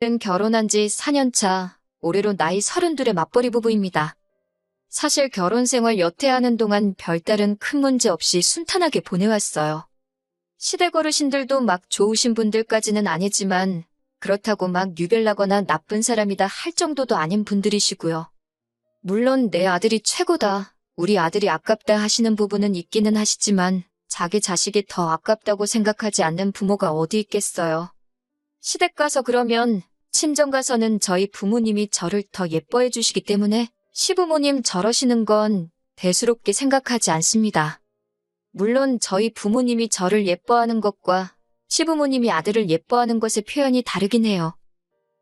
는 결혼한 지 4년 차, 올해로 나이 32의 맞벌이 부부입니다. 사실 결혼 생활 여태 하는 동안 별다른 큰 문제 없이 순탄하게 보내왔어요. 시댁 어르신들도 막 좋으신 분들까지는 아니지만 그렇다고 막 유별나거나 나쁜 사람이다 할 정도도 아닌 분들이시고요. 물론 내 아들이 최고다, 우리 아들이 아깝다 하시는 부분은 있기는 하시지만 자기 자식이 더 아깝다고 생각하지 않는 부모가 어디 있겠어요. 시댁 가서 그러면 친정 가서는 저희 부모님이 저를 더 예뻐해 주시기 때문에 시부모님 저러시는 건 대수롭게 생각하지 않습니다. 물론 저희 부모님이 저를 예뻐하는 것과 시부모님이 아들을 예뻐하는 것의 표현이 다르긴 해요.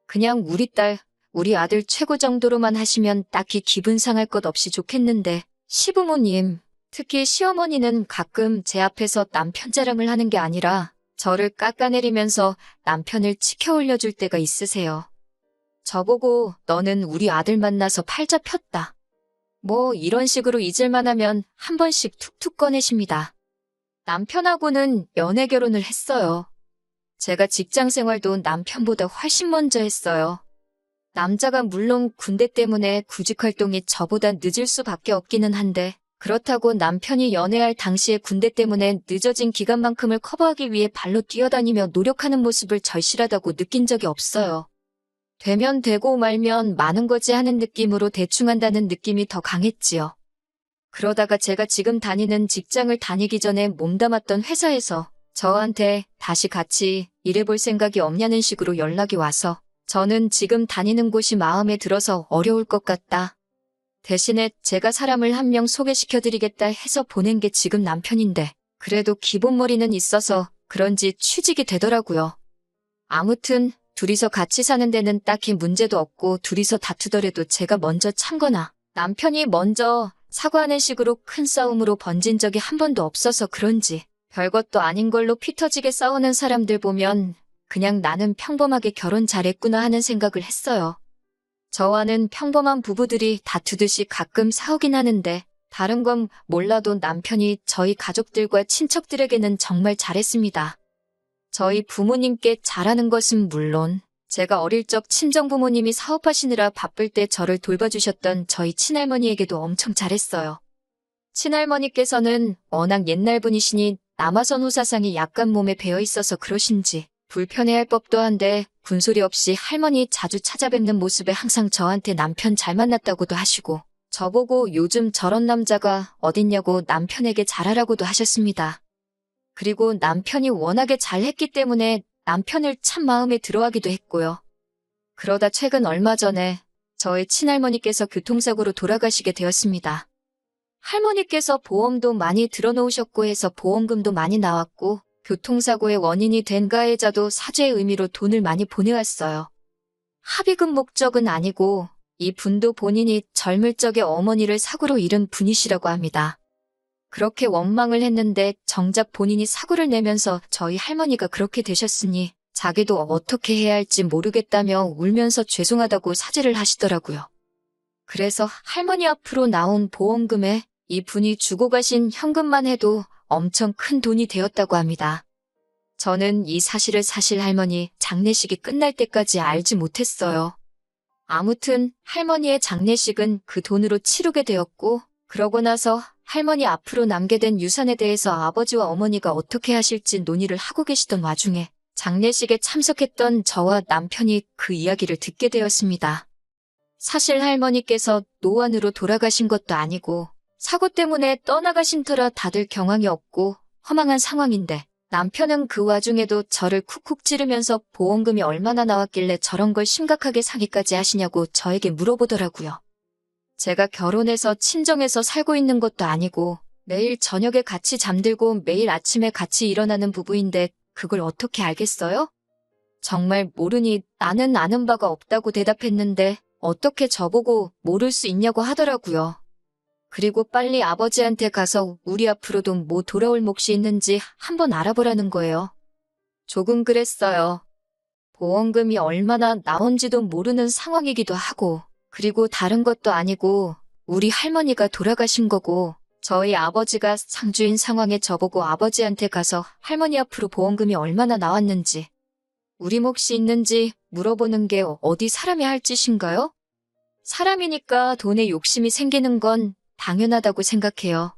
그냥 우리 딸, 우리 아들 최고 정도로만 하시면 딱히 기분 상할 것 없이 좋겠는데 시부모님, 특히 시어머니는 가끔 제 앞에서 남편 자랑을 하는 게 아니라 저를 깎아내리면서 남편을 치켜 올려줄 때가 있으세요. 저보고 너는 우리 아들 만나서 팔자 폈다, 뭐 이런 식으로 잊을만 하면 한 번씩 툭툭 꺼내십니다. 남편하고는 연애 결혼을 했어요. 제가 직장 생활도 남편보다 훨씬 먼저 했어요. 남자가 물론 군대 때문에 구직 활동이 저보다 늦을 수밖에 없기는 한데 그렇다고 남편이 연애할 당시에 군대 때문에 늦어진 기간만큼을 커버하기 위해 발로 뛰어다니며 노력하는 모습을 절실하다고 느낀 적이 없어요. 되면 되고 말면 마는 거지 하는 느낌으로 대충 한다는 느낌이 더 강했지요. 그러다가 제가 지금 다니는 직장을 다니기 전에 몸담았던 회사에서 저한테 다시 같이 일해볼 생각이 없냐는 식으로 연락이 와서 저는 지금 다니는 곳이 마음에 들어서 어려울 것 같다. 대신에 제가 사람을 한 명 소개시켜드리겠다 해서 보낸 게 지금 남편인데 그래도 기본머리는 있어서 그런지 취직이 되더라고요. 아무튼 둘이서 같이 사는 데는 딱히 문제도 없고 둘이서 다투더라도 제가 먼저 참거나 남편이 먼저 사과하는 식으로 큰 싸움으로 번진 적이 한 번도 없어서 그런지 별것도 아닌 걸로 피 터지게 싸우는 사람들 보면 그냥 나는 평범하게 결혼 잘했구나 하는 생각을 했어요. 저와는 평범한 부부들이 다투듯이 가끔 싸우긴 하는데 다른 건 몰라도 남편이 저희 가족들과 친척들에게는 정말 잘했습니다. 저희 부모님께 잘하는 것은 물론 제가 어릴 적 친정부모님이 사업하시느라 바쁠 때 저를 돌봐주셨던 저희 친할머니에게도 엄청 잘했어요. 친할머니께서는 워낙 옛날 분이시니 남아선 호사상이 약간 몸에 배어 있어서 그러신지 불편해할 법도 한데 군소리 없이 할머니 자주 찾아뵙는 모습에 항상 저한테 남편 잘 만났다고도 하시고 저보고 요즘 저런 남자가 어딨냐고 남편에게 잘하라고도 하셨습니다. 그리고 남편이 워낙에 잘했기 때문에 남편을 참 마음에 들어하기도 했고요. 그러다 최근 얼마 전에 저의 친할머니께서 교통사고로 돌아가시게 되었습니다. 할머니께서 보험도 많이 들어놓으셨고 해서 보험금도 많이 나왔고 교통사고의 원인이 된 가해자도 사죄의 의미로 돈을 많이 보내왔어요. 합의금 목적은 아니고 이 분도 본인이 젊을 적에 어머니를 사고로 잃은 분이시라고 합니다. 그렇게 원망을 했는데 정작 본인이 사고를 내면서 저희 할머니가 그렇게 되셨으니 자기도 어떻게 해야 할지 모르겠다며 울면서 죄송하다고 사죄를 하시더라고요. 그래서 할머니 앞으로 나온 보험금에 이 분이 주고 가신 현금만 해도 엄청 큰 돈이 되었다고 합니다. 저는 이 사실을 사실 할머니 장례식이 끝날 때까지 알지 못했어요. 아무튼 할머니의 장례식은 그 돈으로 치르게 되었고 그러고 나서 할머니 앞으로 남게 된 유산에 대해서 아버지와 어머니가 어떻게 하실지 논의를 하고 계시던 와중에 장례식에 참석했던 저와 남편이 그 이야기를 듣게 되었습니다. 사실 할머니께서 노안으로 돌아가신 것도 아니고 사고 때문에 떠나가신 터라 다들 경황이 없고 허망한 상황인데 남편은 그 와중에도 저를 쿡쿡 찌르면서 보험금이 얼마나 나왔길래 저런 걸 심각하게 상의까지 하시냐고 저에게 물어보더라고요. 제가 결혼해서 친정에서 살고 있는 것도 아니고 매일 저녁에 같이 잠들고 매일 아침에 같이 일어나는 부부인데 그걸 어떻게 알겠어요? 정말 모르니 나는 아는 바가 없다고 대답했는데 어떻게 저보고 모를 수 있냐고 하더라고요. 그리고 빨리 아버지한테 가서 우리 앞으로도 뭐 돌아올 몫이 있는지 한번 알아보라는 거예요. 조금 그랬어요. 보험금이 얼마나 나온지도 모르는 상황이기도 하고 그리고 다른 것도 아니고 우리 할머니가 돌아가신 거고 저희 아버지가 상주인 상황에 저보고 아버지한테 가서 할머니 앞으로 보험금이 얼마나 나왔는지 우리 몫이 있는지 물어보는 게 어디 사람이 할 짓인가요? 사람이니까 돈에 욕심이 생기는 건 당연하다고 생각해요.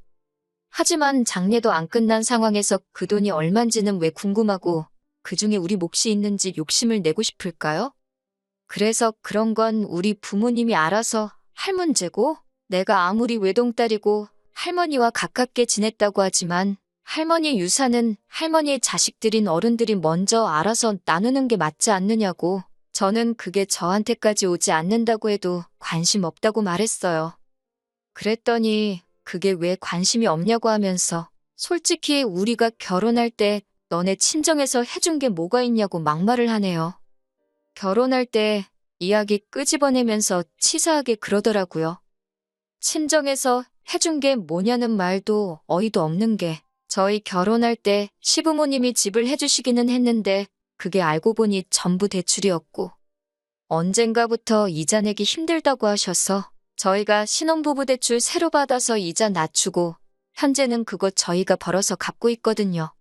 하지만 장례도 안 끝난 상황에서 그 돈이 얼만지는 왜 궁금하고 그중에 우리 몫이 있는지 욕심을 내고 싶을까요? 그래서 그런 건 우리 부모님이 알아서 할 문제고 내가 아무리 외동딸이고 할머니와 가깝게 지냈다고 하지만 할머니 유산은 할머니의 자식들인 어른들이 먼저 알아서 나누는 게 맞지 않느냐고 저는 그게 저한테까지 오지 않는다고 해도 관심 없다고 말했어요. 그랬더니 그게 왜 관심이 없냐고 하면서 솔직히 우리가 결혼할 때 너네 친정에서 해준 게 뭐가 있냐고 막말을 하네요. 결혼할 때 이야기 끄집어내면서 치사하게 그러더라고요. 친정에서 해준 게 뭐냐는 말도 어이도 없는 게 저희 결혼할 때 시부모님이 집을 해주시기는 했는데 그게 알고 보니 전부 대출이었고 언젠가부터 이자 내기 힘들다고 하셔서 저희가 신혼부부 대출 새로 받아서 이자 낮추고 현재는 그거 저희가 벌어서 갚고 있거든요.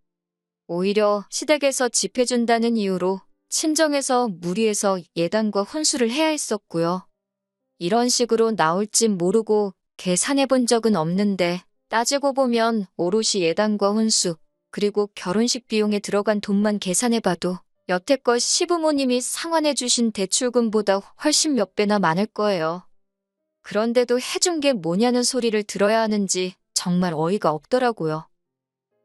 오히려 시댁에서 집 해준다는 이유로 친정에서 무리해서 예단과 혼수를 해야 했었고요. 이런 식으로 나올진 모르고 계산해 본 적은 없는데 따지고 보면 오롯이 예단과 혼수 그리고 결혼식 비용에 들어간 돈만 계산해봐도 여태껏 시부모님이 상환해 주신 대출금보다 훨씬 몇 배나 많을 거예요. 그런데도 해준 게 뭐냐는 소리를 들어야 하는지 정말 어이가 없더라고요.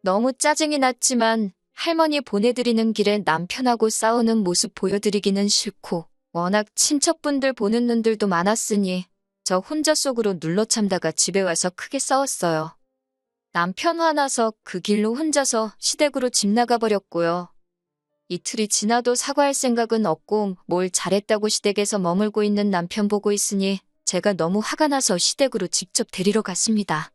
너무 짜증이 났지만 할머니 보내드리는 길에 남편하고 싸우는 모습 보여드리기는 싫고 워낙 친척분들 보는 눈들도 많았으니 저 혼자 속으로 눌러 참다가 집에 와서 크게 싸웠어요. 남편 화나서 그 길로 혼자서 시댁으로 집 나가버렸고요. 이틀이 지나도 사과할 생각은 없고 뭘 잘했다고 시댁에서 머물고 있는 남편 보고 있으니 제가 너무 화가 나서 시댁으로 직접 데리러 갔습니다.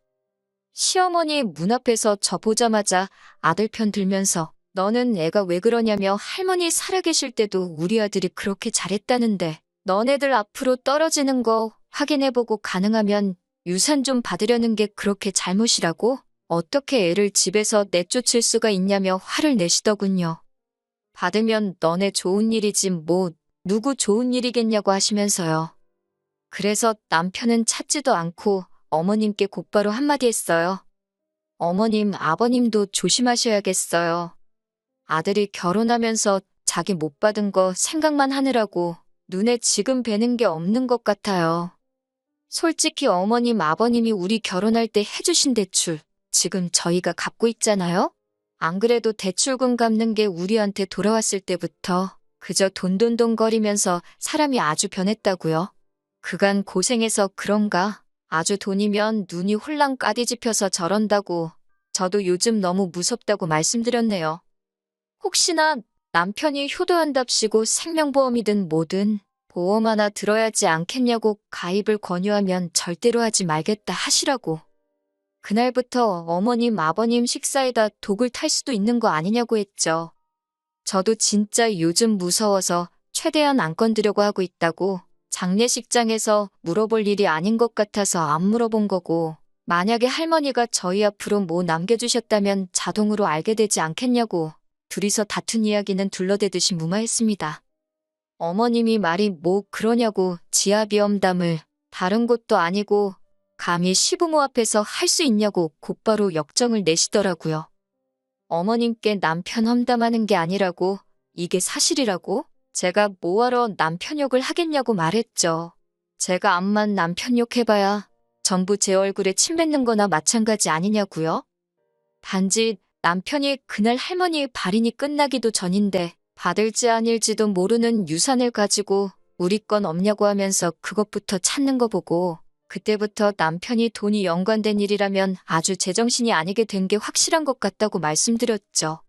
시어머니 문 앞에서 저 보자마자 아들 편 들면서 너는 애가 왜 그러냐며 할머니 살아계실 때도 우리 아들이 그렇게 잘했다는데 너네들 앞으로 떨어지는 거 확인해보고 가능하면 유산 좀 받으려는 게 그렇게 잘못이라고? 어떻게 애를 집에서 내쫓을 수가 있냐며 화를 내시더군요. 받으면 너네 좋은 일이지 뭐 누구 좋은 일이겠냐고 하시면서요. 그래서 남편은 찾지도 않고 어머님께 곧바로 한마디 했어요. 어머님, 아버님도 조심하셔야겠어요. 아들이 결혼하면서 자기 못 받은 거 생각만 하느라고 눈에 지금 뵈는 게 없는 것 같아요. 솔직히 어머님, 아버님이 우리 결혼할 때 해주신 대출 지금 저희가 갚고 있잖아요? 안 그래도 대출금 갚는 게 우리한테 돌아왔을 때부터 그저 돈돈돈거리면서 사람이 아주 변했다고요. 그간 고생해서 그런가 아주 돈이면 눈이 홀랑 까디집혀서 저런다고 저도 요즘 너무 무섭다고 말씀드렸네요. 혹시나 남편이 효도한답시고 생명보험이든 뭐든 보험 하나 들어야지 않겠냐고 가입을 권유하면 절대로 하지 말겠다 하시라고. 그날부터 어머님, 아버님 식사에다 독을 탈 수도 있는 거 아니냐고 했죠. 저도 진짜 요즘 무서워서 최대한 안 건드려고 하고 있다고 장례식장에서 물어볼 일이 아닌 것 같아서 안 물어본 거고 만약에 할머니가 저희 앞으로 뭐 남겨주셨다면 자동으로 알게 되지 않겠냐고 둘이서 다툰 이야기는 둘러대듯이 무마했습니다. 어머님이 말이 뭐 그러냐고 지아비엄담을 다른 곳도 아니고 감히 시부모 앞에서 할 수 있냐고 곧바로 역정을 내시더라고요. 어머님께 남편 험담하는 게 아니라고 이게 사실이라고? 제가 뭐하러 남편 욕을 하겠냐고 말했죠. 제가 암만 남편 욕해봐야 전부 제 얼굴에 침 뱉는 거나 마찬가지 아니냐고요? 단지 남편이 그날 할머니의 발인이 끝나기도 전인데 받을지 아닐지도 모르는 유산을 가지고 우리 건 없냐고 하면서 그것부터 찾는 거 보고 그때부터 남편이 돈이 연관된 일이라면 아주 제정신이 아니게 된 게 확실한 것 같다고 말씀드렸죠.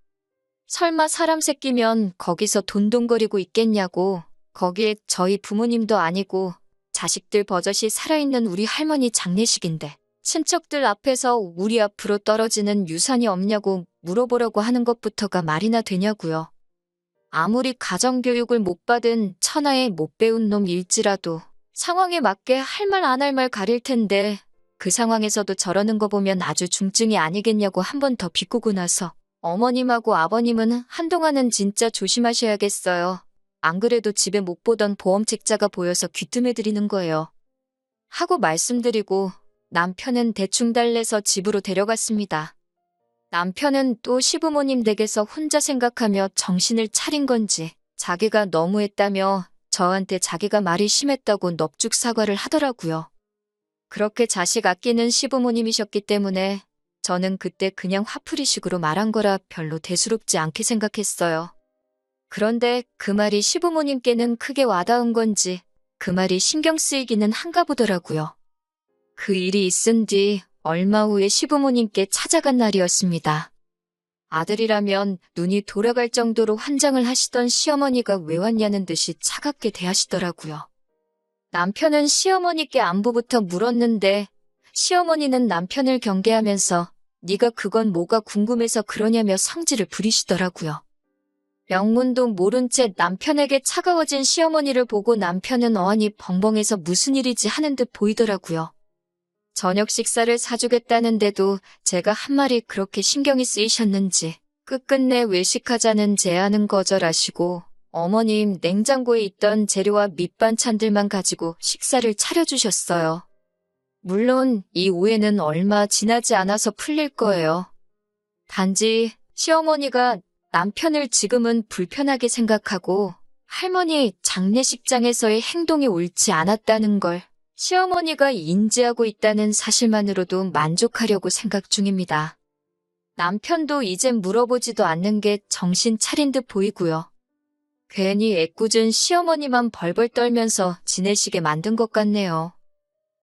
설마 사람 새끼면 거기서 돈돈거리고 있겠냐고. 거기에 저희 부모님도 아니고 자식들 버젓이 살아있는 우리 할머니 장례식인데 친척들 앞에서 우리 앞으로 떨어지는 유산이 없냐고 물어보려고 하는 것부터가 말이나 되냐고요. 아무리 가정교육을 못 받은 천하에 못 배운 놈일지라도 상황에 맞게 할 말 안 할 말 가릴 텐데 그 상황에서도 저러는 거 보면 아주 중증이 아니겠냐고 한 번 더 비꼬고 나서 어머님하고 아버님은 한동안은 진짜 조심하셔야겠어요. 안 그래도 집에 못 보던 보험 책자가 보여서 귀뜸해드리는 거예요. 하고 말씀드리고 남편은 대충 달래서 집으로 데려갔습니다. 남편은 또 시부모님 댁에서 혼자 생각하며 정신을 차린 건지 자기가 너무했다며 저한테 자기가 말이 심했다고 넙죽 사과를 하더라고요. 그렇게 자식 아끼는 시부모님이셨기 때문에 저는 그때 그냥 화풀이식으로 말한 거라 별로 대수롭지 않게 생각했어요. 그런데 그 말이 시부모님께는 크게 와닿은 건지 그 말이 신경 쓰이기는 한가 보더라고요. 그 일이 있은 뒤 얼마 후에 시부모님께 찾아간 날이었습니다. 아들이라면 눈이 돌아갈 정도로 환장을 하시던 시어머니가 왜 왔냐는 듯이 차갑게 대하시더라고요. 남편은 시어머니께 안부부터 물었는데 시어머니는 남편을 경계하면서 네가 그건 뭐가 궁금해서 그러냐며 성질을 부리시더라고요. 명문도 모른 채 남편에게 차가워진 시어머니를 보고 남편은 어안이 벙벙해서 무슨 일이지 하는 듯 보이더라고요. 저녁 식사를 사주겠다는데도 제가 한 말이 그렇게 신경이 쓰이셨는지 끝끝내 외식하자는 제안은 거절하시고 어머님 냉장고에 있던 재료와 밑반찬들만 가지고 식사를 차려주셨어요. 물론 이 오해는 얼마 지나지 않아서 풀릴 거예요. 단지 시어머니가 남편을 지금은 불편하게 생각하고 할머니 장례식장에서의 행동이 옳지 않았다는 걸 시어머니가 인지하고 있다는 사실만으로도 만족하려고 생각 중입니다. 남편도 이젠 물어보지도 않는 게 정신 차린 듯 보이고요. 괜히 애꿎은 시어머니만 벌벌 떨면서 지내시게 만든 것 같네요.